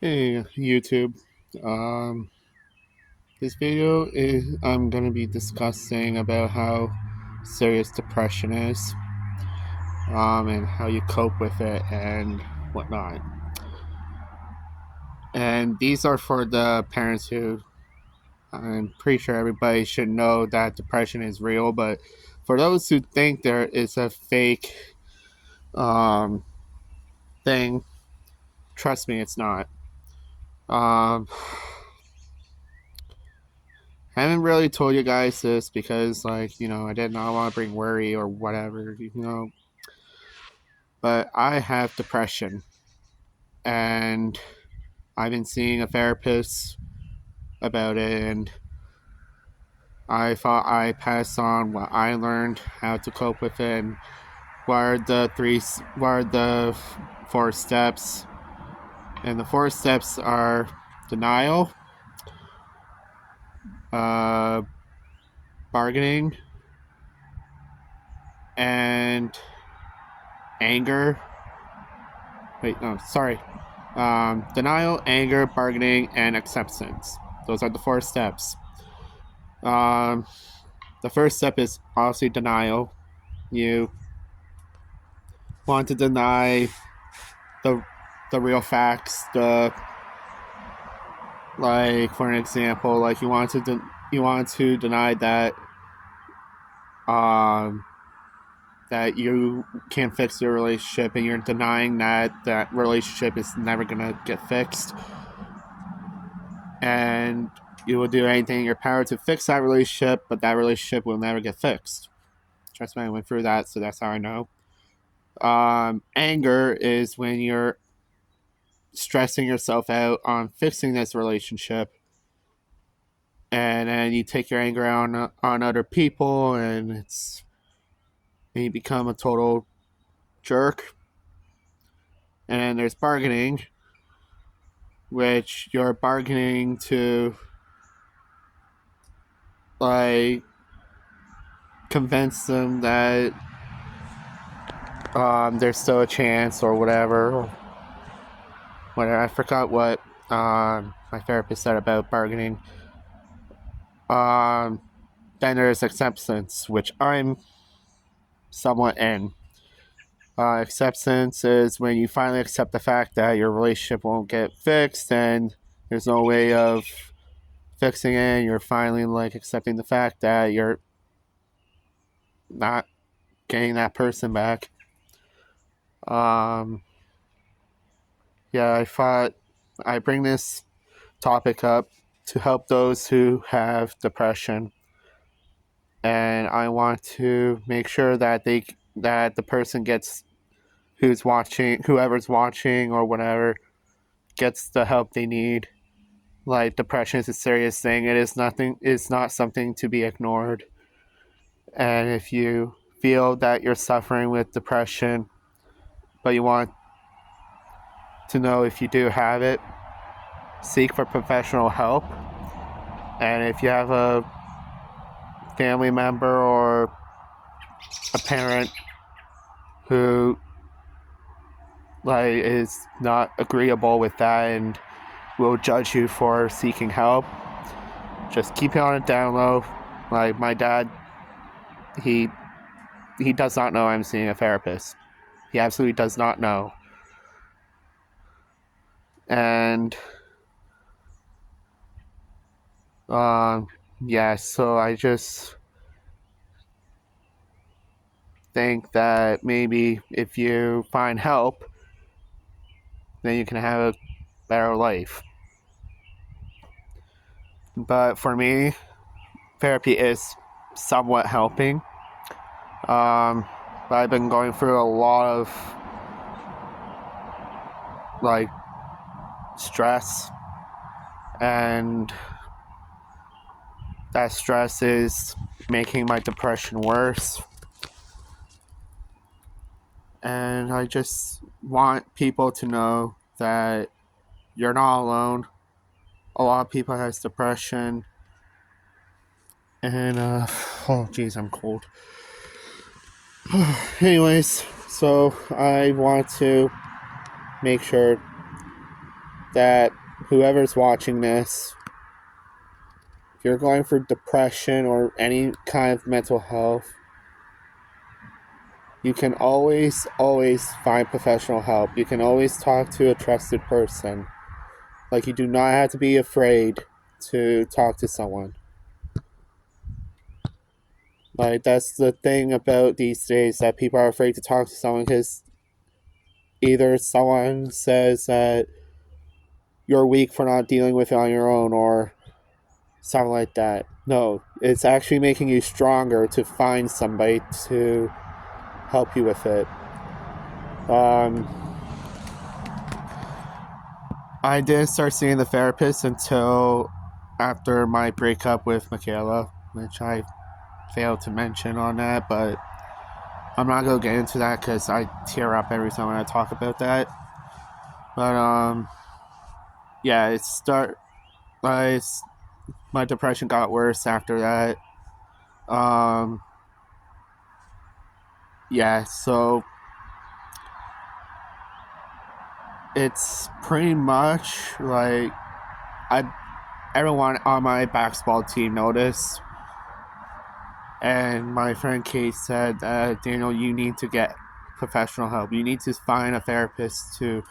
Hey YouTube. Um, this video is I'm gonna be discussing about how serious depression is, and how you cope with it and whatnot. And these are for the parents who I'm pretty sure everybody should know that depression is real, but for those who think there is a fake um, thing, trust me, it's not. Um, I haven't really told you guys this because, I did not want to bring worry or whatever. But I have depression, and I've been seeing a therapist about it, and I thought I passed on what I learned, how to cope with it, and what are the four steps. And the four steps are denial, uh, bargaining, and anger. Wait, no, sorry. Denial, anger, bargaining, and acceptance. Those are the four steps. Um, the first step is obviously denial. You want to deny the the real facts. For an example, you want to deny um that you can't fix your relationship, and you're denying that relationship is never gonna get fixed, and you will do anything in your power to fix that relationship, but that relationship will never get fixed. Trust me, I went through that, so that's how I know. Anger is when you're stressing yourself out on fixing this relationship, and then you take your anger on other people, and you become a total jerk. And then there's bargaining, which you're bargaining to like convince them that there's still a chance or whatever. I forgot what my therapist said about bargaining. Um, then there's acceptance, which I'm somewhat in. Acceptance is when you finally accept the fact that your relationship won't get fixed and there's no way of fixing it. And you're finally accepting the fact that you're not getting that person back. Um, yeah, I thought I bring this topic up to help those who have depression, and I want to make sure that the person gets whoever's watching or whatever gets the help they need. Like, depression is a serious thing. It's not something to be ignored. And if you feel that you're suffering with depression, but you want to know if you do have it, seek for professional help. And if you have a family member or a parent who is not agreeable with that and will judge you for seeking help, just keep it on a down low. Like, my dad, he does not know I'm seeing a therapist. He absolutely does not know. And yeah, so I just think that maybe if you find help, then you can have a better life. But for me, therapy is somewhat helping. But I've been going through a lot of stress, and that stress is making my depression worse. And I just want people to know that you're not alone. A lot of people has depression, and oh geez, I'm cold. Anyways, so I want to make sure that whoever's watching this, if you're going through depression or any kind of mental health, you can always find professional help. You can always talk to a trusted person. Like, you do not have to be afraid to talk to someone. Like, that's the thing about these days, that people are afraid to talk to someone because either someone says that you're weak for not dealing with it on your own or something like that. No, it's actually making you stronger to find somebody to help you with it. I didn't start seeing the therapist until after my breakup with Michaela, which I failed to mention on that, but I'm not going to get into that because I tear up every time when I talk about that. But, yeah, my depression got worse after that. Yeah, so it's pretty much like everyone on my basketball team noticed, and my friend Kate said, Daniel, you need to get professional help. You need to find a therapist to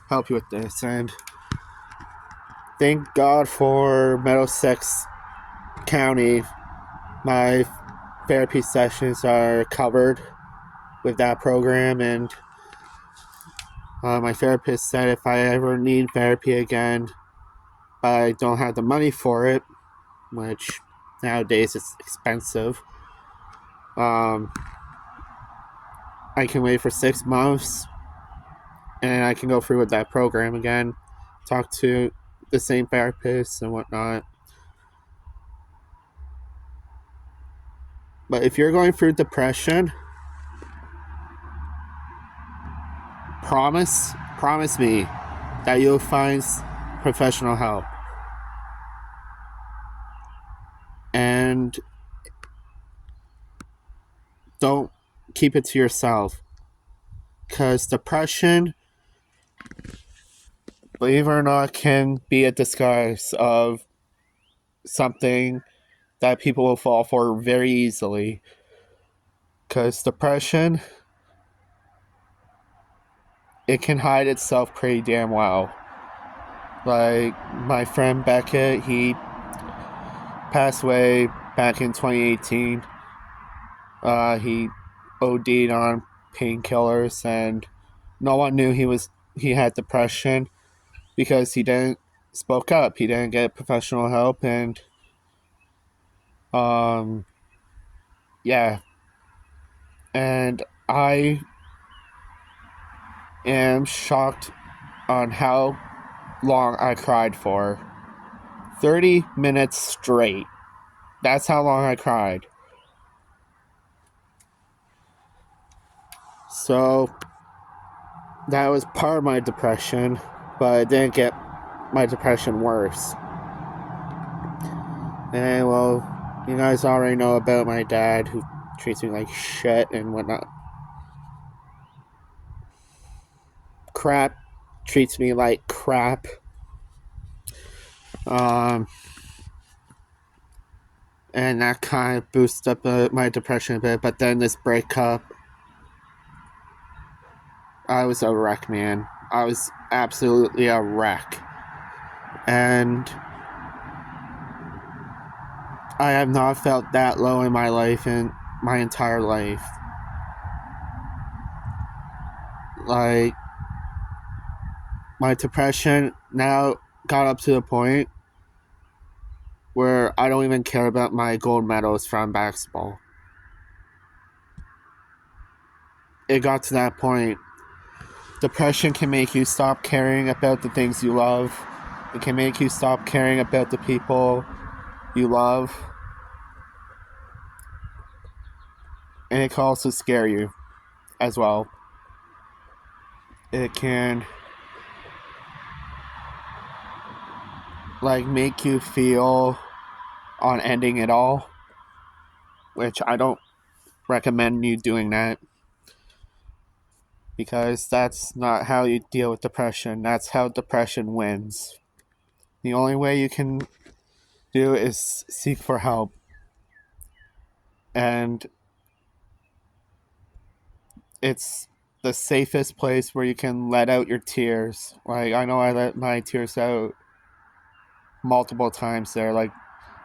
help you with this. And thank God for Middlesex County, my therapy sessions are covered with that program, and my therapist said if I ever need therapy again, I don't have the money for it, which nowadays is expensive. I can wait for 6 months and I can go through with that program again, talk to the same therapist and whatnot. But if you're going through depression, promise me that you'll find professional help. And don't keep it to yourself. Because depression, believe it or not, can be a disguise of something that people will fall for very easily. Because depression, it can hide itself pretty damn well. Like, my friend Beckett, he passed away back in 2018. He OD'd on painkillers, and no one knew he had depression because he didn't spoke up. He didn't get professional help, and yeah. And I am shocked on how long I cried for. 30 minutes straight. That's how long I cried. So that was part of my depression, but it didn't get my depression worse. And well, you guys already know about my dad, who treats me like shit and whatnot. Crap treats me like crap. And that kind of boosted up my depression a bit. But then this breakup, I was a wreck, man. I was absolutely a wreck. And I have not felt that low in my life in my entire life. Like, my depression now got up to the point where I don't even care about my gold medals from basketball. It got to that point. Depression can make you stop caring about the things you love. It can make you stop caring about the people you love. And it can also scare you as well. It can make you feel on ending it all, which I don't recommend you doing that, because that's not how you deal with depression. That's how depression wins. The only way you can do is seek for help. And it's the safest place where you can let out your tears. Like, I know I let my tears out multiple times there. Like,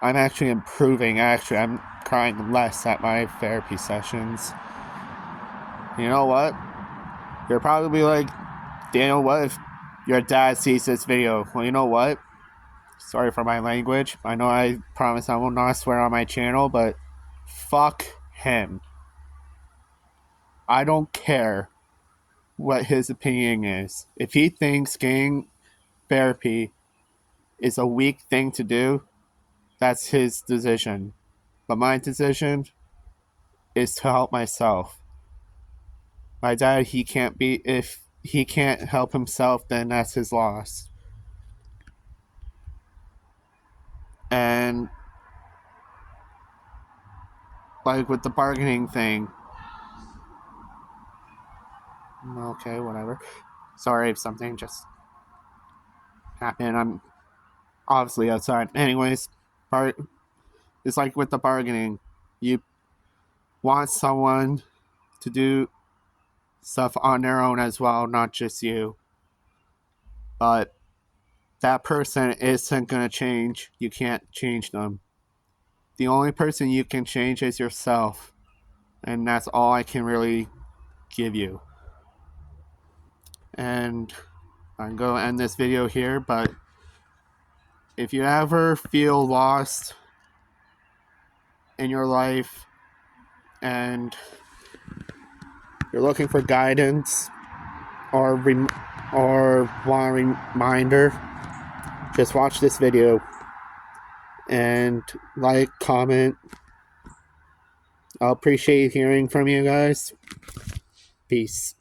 I'm actually improving. Actually, I'm crying less at my therapy sessions. You know what? You're probably like, Daniel, what if your dad sees this video? Well, you know what? Sorry for my language. I know I promise I will not swear on my channel, but fuck him. I don't care what his opinion is. If he thinks getting therapy is a weak thing to do, that's his decision. But my decision is to help myself. My dad, if he can't help himself, then that's his loss. And like with the bargaining thing, okay, whatever. Sorry if something just happened. I'm obviously outside. Anyways, it's like with the bargaining. You want someone to do stuff on their own as well, not just you. But that person isn't going to change. You can't change them. The only person you can change is yourself. And that's all I can really give you. And I'm going to end this video here, but if you ever feel lost in your life and you're looking for guidance or want a reminder, just watch this video and like, comment. I'll appreciate hearing from you guys. Peace.